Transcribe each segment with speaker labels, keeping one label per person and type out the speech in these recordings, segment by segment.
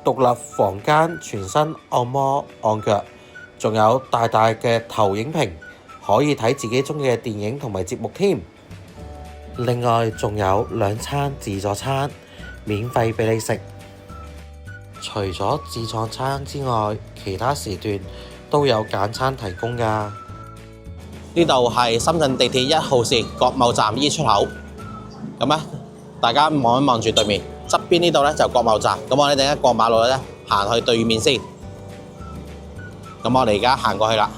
Speaker 1: 獨立房間全身按摩按腳，仲有大大嘅投影屏，可以睇自己鍾意嘅電影同埋節目添。另外仲有2餐自助餐免費俾你食。除咗自助餐之外，其他時段都有簡餐提供㗎。
Speaker 2: 呢度係深圳地鐵1號線國貿站 E 出口。咁咧，大家望一望住對面，側邊呢度咧就國貿站。咁我哋等一過馬路咧，行去對面先。咁我哋而家行過去啦。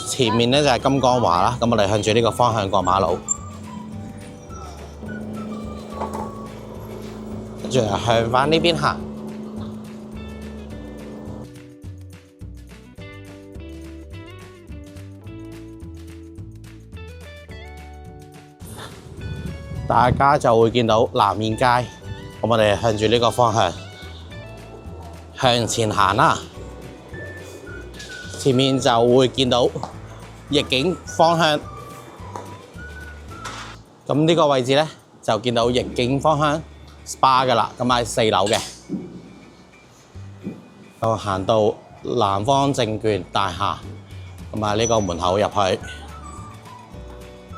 Speaker 2: 前面咧就係金光華啦。咁我哋向住呢個方向過馬路。跟住向返呢邊行。大家就會見到南面街。咁我哋向住呢個方向向前行啦。前面就會見到逆境方向。咁呢個位置咧就見到逆境方向 SPA 㗎啦。咁喺4樓嘅。我行到南方證券大廈，咁啊呢個門口入去。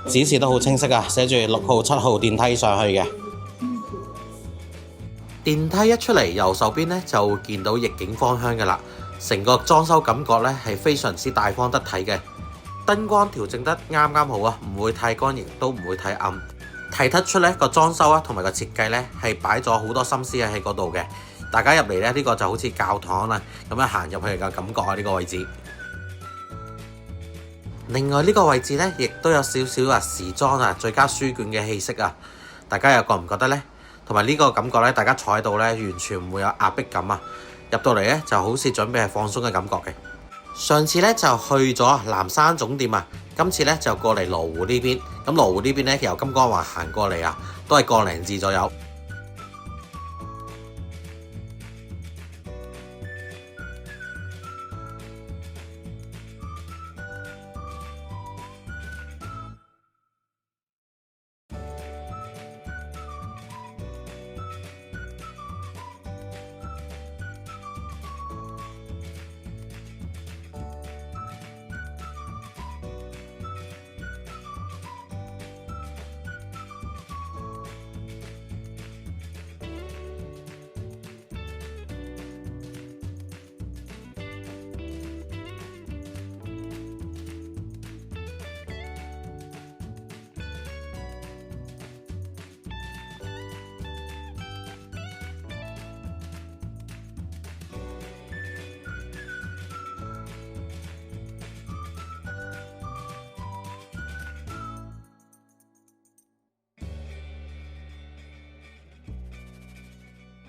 Speaker 2: 指示都好清晰啊，寫住6號、7號電梯上去嘅。
Speaker 1: 電梯一出嚟，右手邊咧就會見到逆境方向嘅啦。成個裝修感覺咧係非常之大方得體嘅，燈光調整得啱啱好啊，唔會太乾亦都唔會太暗，睇得出咧個裝修啊同埋個設計咧係擺咗好多心思喺嗰度嘅。大家入嚟咧呢個就好似教堂啦，咁樣行入去嘅感覺啊，呢個位置。另外呢個位置咧，亦都有少少時裝最加書卷嘅氣息啊！大家又覺唔覺得呢？同埋呢個感覺咧，大家坐喺度咧，完全唔會有壓迫感啊！入到嚟咧，就好似準備係放鬆嘅感覺嘅。上次咧就去咗南山總店啊，今次咧就過嚟羅湖呢邊。咁羅湖呢邊咧由金光華行過嚟啊，都係個零字左右。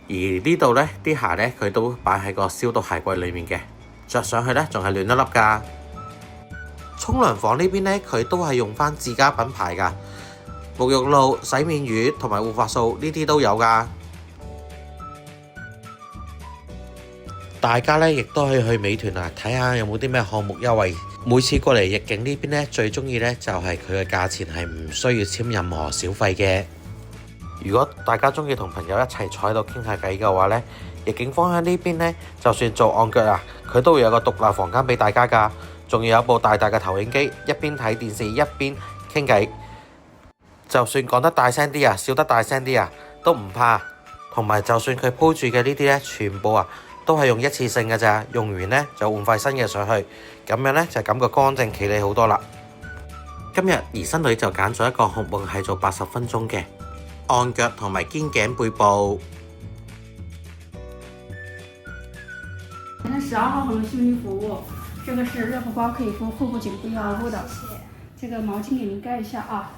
Speaker 1: 而呢度呢啲鞋呢，佢都擺喺個消毒鞋櫃裏面嘅，着上去呢仲係暖粒粒㗎。沖涼房呢邊呢，佢都係用返自家品牌㗎，沐浴露、洗面乳同埋護髮素呢啲都有㗎。大家呢亦都可以去美團睇下有冇啲咩項目優惠。每次過嚟逆境呢邊呢，最中意呢就係佢嘅價錢係唔需要簽任何小費嘅。如果大家中意同朋友一齊坐喺度傾下偈嘅話呢，逆境方向呢邊呢，就算做按腳佢都會有個獨立房間俾大家㗎，仲要有部大大嘅投影機，一邊睇電視一邊傾偈。就算講得大聲啲笑得大聲啲都唔怕。同埋就算佢鋪住嘅呢啲呢，全部都係用一次性嘅咋，用完呢就換塊新嘅上去，咁樣呢就感覺乾淨企理好多啦。今日姨甥女就揀咗一個項目係做80分鐘嘅。按腳同埋肩頸背部。
Speaker 3: 12號恒修女服務，這個是熱敷包，可以敷腹部、頸部、腰部的。這個毛巾給您蓋一下啊。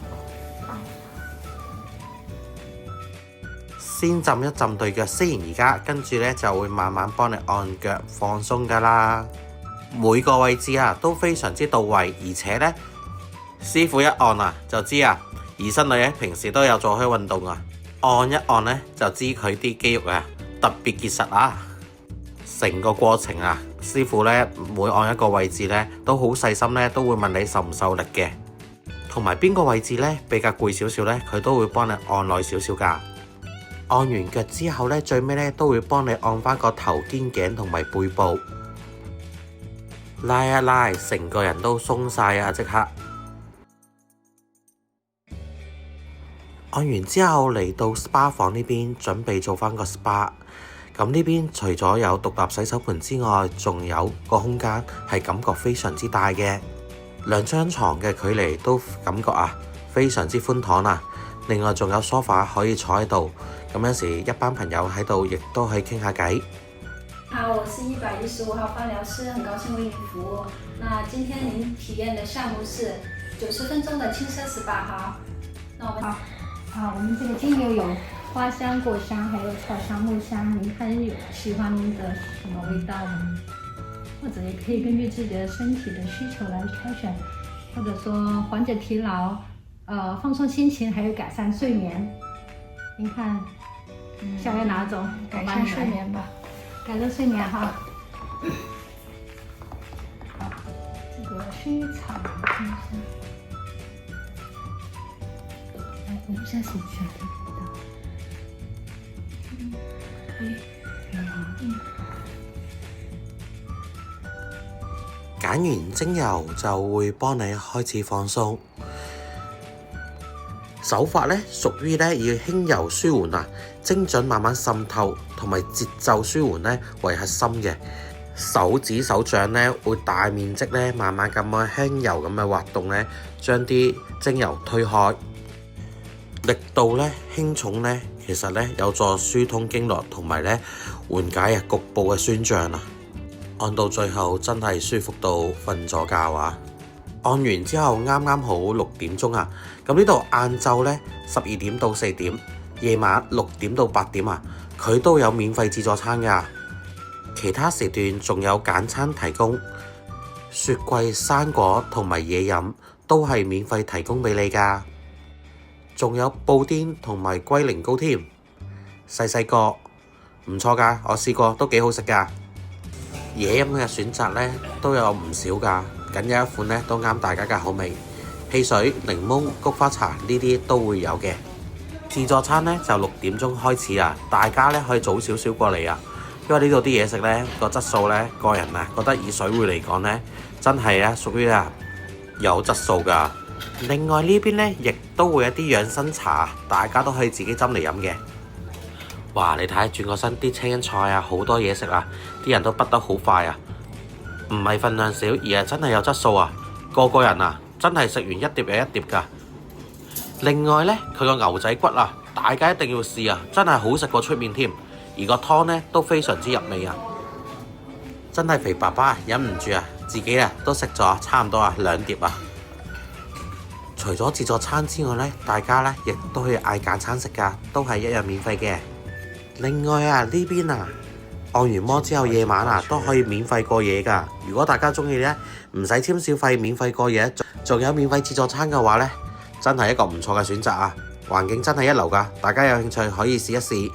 Speaker 1: 先浸一浸對腳先，而家跟住呢就會慢慢幫你按腳放鬆㗎啦。每個位置都非常之到位，而且呢，師傅一按就知姨甥女平時都有做開運動按一按呢就知佢啲肌肉特別結實成個過程師傅呢每按一個位置呢都好細心呢，都會問你受唔受力嘅，同埋邊個位置呢比較攰少少呢，佢都會幫你按耐少少㗎。按完腳之後呢，最尾呢都會幫你按翻個頭肩頸同埋背部，拉一拉，成個人都鬆晒啊！即刻按完之後嚟到 SPA 房呢邊，準備做翻個 SPA。咁呢邊除咗有獨立洗手盆之外，仲有個空間係感覺非常之大嘅，兩張床嘅距離都感覺非常之寬敞啊！另外仲有梳化可以坐喺度，咁有時一班朋友喺度亦都可以傾下偈。
Speaker 3: 好，我是115號芳療師，很高興為您服務。那今天您體驗的項目是90分鐘的輕奢 SPA 哈。那我們我們這個精油有花香、果香，還有草香、木香，您看有喜歡您的什麼味道嗎？或者也可以根據自己的身體的需求來挑選，或者說緩解疲勞。放鬆心情，還有改善睡眠。您看，想要哪種？
Speaker 4: 改善睡眠吧。
Speaker 3: 改善睡眠哈。好，這個薰衣草，看一下。來，聞一下是不是有點味道？可以。
Speaker 1: 揀完精油就會幫你開始放鬆。手法咧屬於咧以輕柔舒緩精準慢慢滲透同埋節奏舒緩咧為核心嘅。手指手掌咧會大面積咧慢慢咁樣輕柔咁嘅滑動咧，將啲精油推開。力度咧輕重咧，其實咧有助疏通經絡同埋咧緩解局部嘅酸脹啊。按到最後真係舒服到瞓咗覺啊！按完之後啱啱好6點鐘啊，咁呢度晏晝呢12點到4點，夜晚6點到8點啊，佢都有免費自助餐㗎。其他時段仲有簡餐提供，雪櫃、生果同埋嘢飲都係免費提供俾你㗎。仲有布甸同埋龜苓膏添，細個唔錯㗎，我試過都幾好食㗎。嘢飲嘅選擇呢都有唔少㗎。僅有一款咧都啱大家嘅口味，汽水、檸檬、菊花茶呢啲都會有嘅。自助餐咧就6點鐘開始啊，大家咧可以早少少過嚟啊，因為呢度啲嘢食咧個質素咧，個人覺得以水會嚟講咧，真係屬於有質素㗎。另外呢邊咧亦都會有啲養生茶，大家都可以自己斟嚟飲嘅。哇！你睇下轉個身啲青菜好多嘢食啊，啲人都畢得好快啊！唔係份量少，而係真係有質素啊！個人真係食完一碟又一碟㗎。另外呢，佢個牛仔骨大家一定要試啊！真係好食過出面添，而個湯呢都非常之入味啊！真係肥爸爸忍唔住自己都食咗差唔多2碟啊！除咗自助餐之外呢，大家呢亦都可以嗌簡餐食㗎，都係一樣免費嘅。另外呢邊按完摩之後，夜晚都可以免費過夜㗎。如果大家鍾意呢，唔使簽小費，免費過夜，仲有免費自助餐嘅話呢，真係一個唔錯嘅選擇啊！環境真係一流㗎，大家有興趣可以試一試。